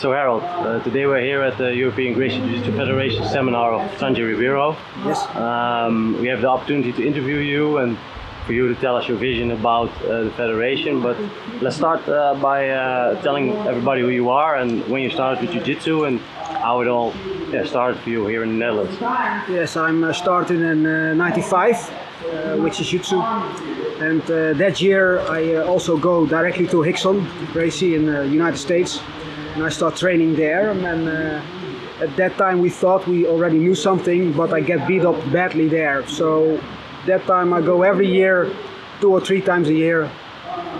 So Harold, today we're here at the European Gracie Jiu-Jitsu Federation seminar of Sanjay Ribeiro. Yes. We have the opportunity to interview you and for you to tell us your vision about the federation. But let's start by telling everybody who you are and when you started with Jiu-Jitsu and how it all started for you here in the Netherlands. Yes, I'm started in '95 with Jiu-Jitsu, and that year I also go directly to Hickson, Gracie in the United States, and I start training there. And at that time we thought we already knew something, but I get beat up badly there. So that time I go every year, 2 or 3 times a year,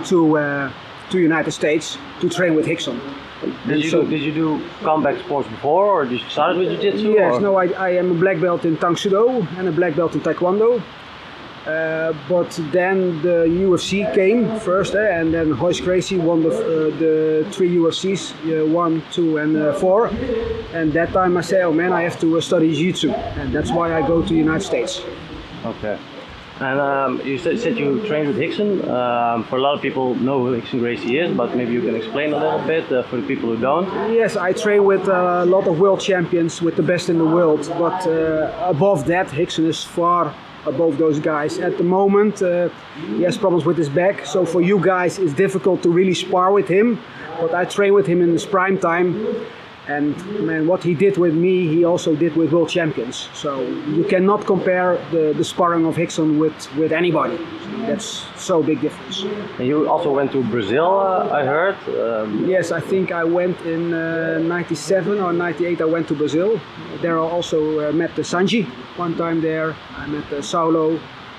to United States to train with Hickson. Did you do combat sports before, or did you start with Jiu-Jitsu? Yes, or? no, I am a black belt in Tang Sudo and a black belt in Taekwondo. But then the UFC came first, and then Royce Gracie won the 3 UFCs, 1, 2 and 4. And that time I said, oh man, I have to study Jiu-Jitsu, and that's why I go to the United States. Okay. And you said you trained with Hickson. For a lot of people know who Hickson Gracie is, but maybe you can explain a little bit for the people who don't. Yes, I train with a lot of world champions, with the best in the world. But above that, Hickson is far above those guys. At the moment, he has problems with his back. So for you guys, it's difficult to really spar with him. But I train with him in his prime time. And man, what he did with me, he also did with world champions. So you cannot compare the sparring of Hickson with anybody. That's so big difference. And you also went to Brazil, I heard. Yes, I think I went in '97 or '98. I went to Brazil. There I also met Sanji one time there. I met Saulo.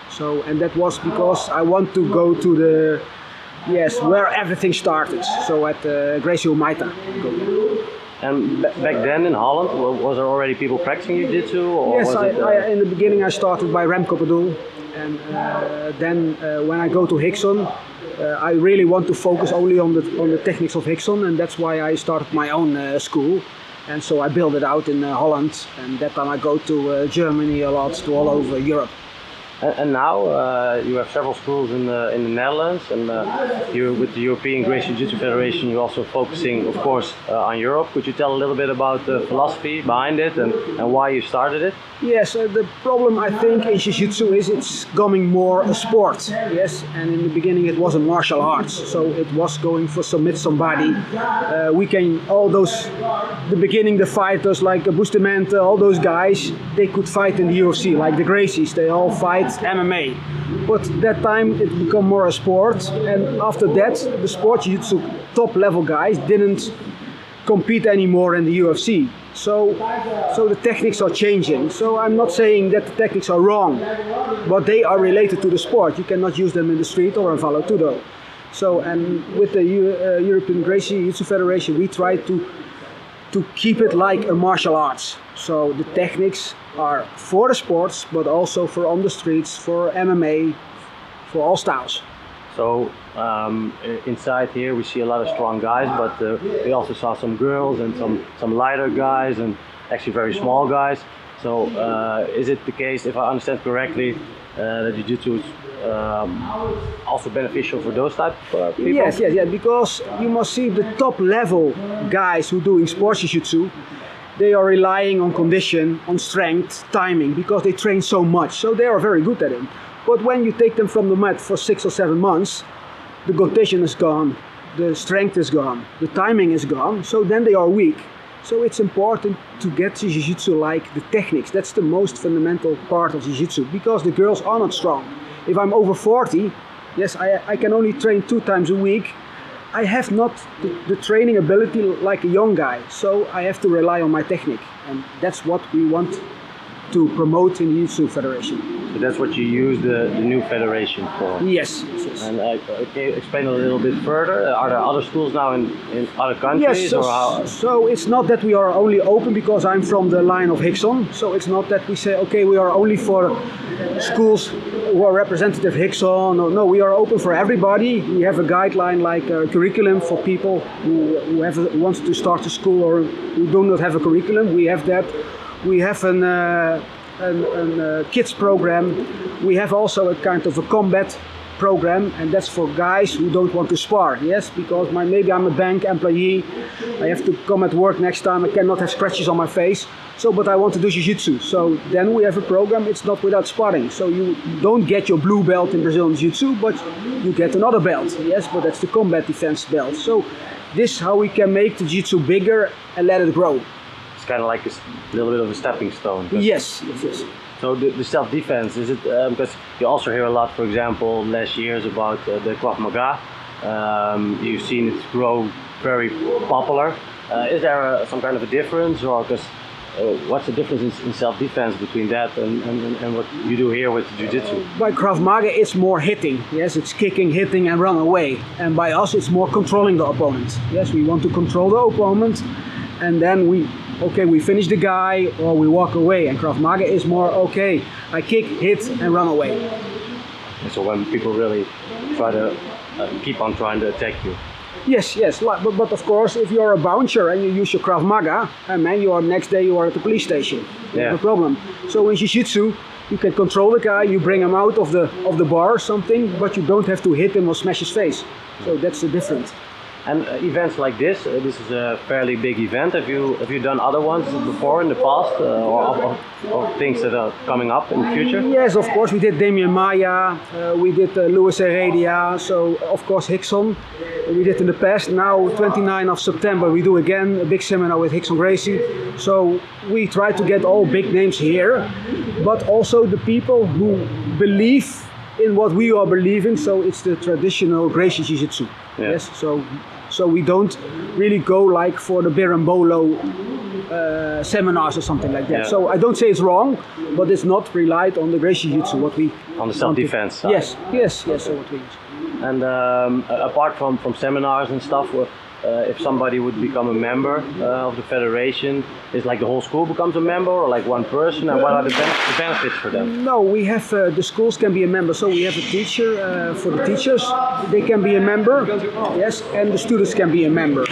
So, and that was because I want to go to the where everything started. So at Gracie Humaita. And back then in Holland, was there already people practicing Jiu-Jitsu? Yes, in the beginning I started by Remco Padul, and then when I go to Hickson, I really want to focus only on the techniques of Hickson, and that's why I started my own school. And so I built it out in Holland, and that time I go to Germany a lot, to all over Europe. And now you have several schools in the Netherlands, and you with the European Gracie Jiu-Jitsu Federation, you're also focusing, of course, on Europe. Could you tell a little bit about the philosophy behind it and why you started it? Yes, the problem I think in Jiu-Jitsu is it's becoming more a sport. Yes, and in the beginning it was a martial arts, so it was going for submit somebody. The beginning the fighters like Bustamante, all those guys, they could fight in the UFC, like the Gracies, they all fight MMA. But that time it became more a sport, and after that the sport Jiu-Jitsu top level guys didn't compete anymore in the UFC. So the techniques are changing. So I'm not saying that the techniques are wrong, but they are related to the sport. You cannot use them in the street or in Valo Tudo. So, and with the European Gracie Jiu-Jitsu Federation, we try to keep it like a martial arts. So the techniques are for the sports, but also for on the streets, for MMA, for all styles. So inside here we see a lot of strong guys, but we also saw some girls and some lighter guys and actually very small guys. So is it the case, if I understand correctly, that Jiu-Jitsu is also beneficial for those type of people? Yes, because you must see the top level guys who doing sports Jiu-Jitsu, they are relying on condition, on strength, timing, because they train so much, so they are very good at it. But when you take them from the mat for 6 or 7 months, the condition is gone, the strength is gone, the timing is gone, so then they are weak. So it's important to get to Jiu-Jitsu like the techniques. That's the most fundamental part of Jiu-Jitsu, because the girls are not strong. If I'm over 40, yes, I can only train 2 times a week. I have not the training ability like a young guy, so I have to rely on my technique, and that's what we want to promote in the Jiu-Jitsu Federation. So that's what you use the new federation for? Yes. And can you explain a little bit further? Are there other schools now in other countries? Yes, so it's not that we are only open because I'm from the line of Hickson, so it's not that we say, okay, we are only for schools who are representative Hickson. No, we are open for everybody. We have a guideline like a curriculum for people who want to start a school or who do not have a curriculum. We have that. We have a kids program. We have also a kind of a combat program, and that's for guys who don't want to spar. Yes, because maybe I'm a bank employee, I have to come at work next time, I cannot have scratches on my face. So, but I want to do jiu-jitsu. So then we have a program. It's not without sparring. So you don't get your blue belt in Brazilian jiu-jitsu, but you get another belt. Yes, but that's the combat defense belt. So this is how we can make the jiu-jitsu bigger and let it grow. It's kind of like a little bit of a stepping stone. Yes. So the self-defense, is it, because you also hear a lot, for example, last years about the Krav Maga. You've seen it grow very popular. Is there some kind of a difference, or because what's the difference in self-defense between that and what you do here with jiu-jitsu? By Krav Maga it's more hitting. Yes, it's kicking, hitting and run away. And by us it's more controlling the opponent. Yes, we want to control the opponent, and then we finish the guy or we walk away. And Krav Maga is more, okay, I kick, hit and run away. And so when people really try to keep on trying to attack you. Yes, but of course, if you're a bouncer and you use your Krav Maga, and man, next day you are at the police station. You have a problem. So in jiu-jitsu, you can control the guy, you bring him out of the bar or something, but you don't have to hit him or smash his face. So that's the difference. And events like this is a fairly big event. Have you done other ones before in the past, or things that are coming up in the future? Yes, of course, we did Damian Maya, we did Luis Heredia, so of course Hickson. We did in the past. Now 29th of September we do again a big seminar with Hickson Gracie. So we try to get all big names here, but also the people who believe in what we are believing. So it's the traditional Gracie Jiu-Jitsu. Yeah. Yes. So we don't really go like for the Berimbolo seminars or something like that. Yeah. So I don't say it's wrong, but it's not relied on the Gracie Jiu-Jitsu. What we on the self-defense side. Yes. So what we use. And apart from seminars and stuff, if somebody would become a member of the federation, is like the whole school becomes a member, or like one person, and what are the benefits for them? No, we have the schools can be a member, so we have a teacher for the teachers, they can be a member, yes, and the students can be a member.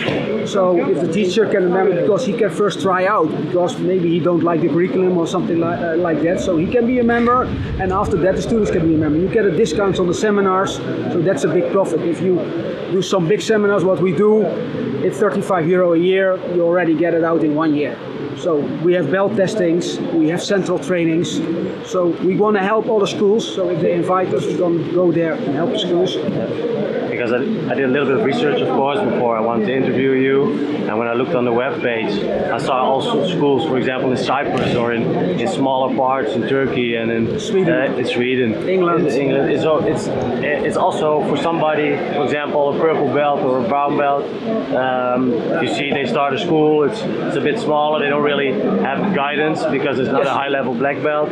So if the teacher can be a member, because he can first try out, because maybe he don't like the curriculum or something like that, so he can be a member, and after that the students can be a member. You get a discount on the seminars, so that's a big profit. If you do some big seminars, what we do, it's €35 a year, you already get it out in 1 year. So we have belt testings, we have central trainings, so we want to help all the schools, so if they invite us, we're going to go there and help the schools. Because I did a little bit of research, of course, before I wanted to interview you, and when I looked on the web page, I saw also schools, for example, in Cyprus or in smaller parts in Turkey and in Sweden, England. It's also for somebody, for example, a purple belt or a brown belt. You see, they start a school. It's a bit smaller. They don't really have guidance because it's not a high-level black belt.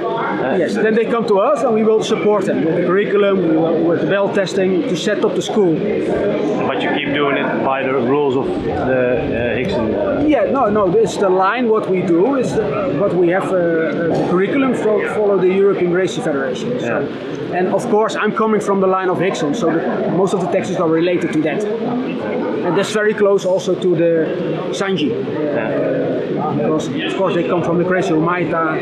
Yes, then they come to us and we will support them with the curriculum, with the belt testing to set up the school. But you keep doing it by the rules of the Hickson. No, it's the line what we do is, but we have a curriculum follow the European Gracie Federation. So, and of course, I'm coming from the line of Hickson, so most of the texts are related to that. And that's very close also to the Sanji. Because of course they come from the Gracie Umaita.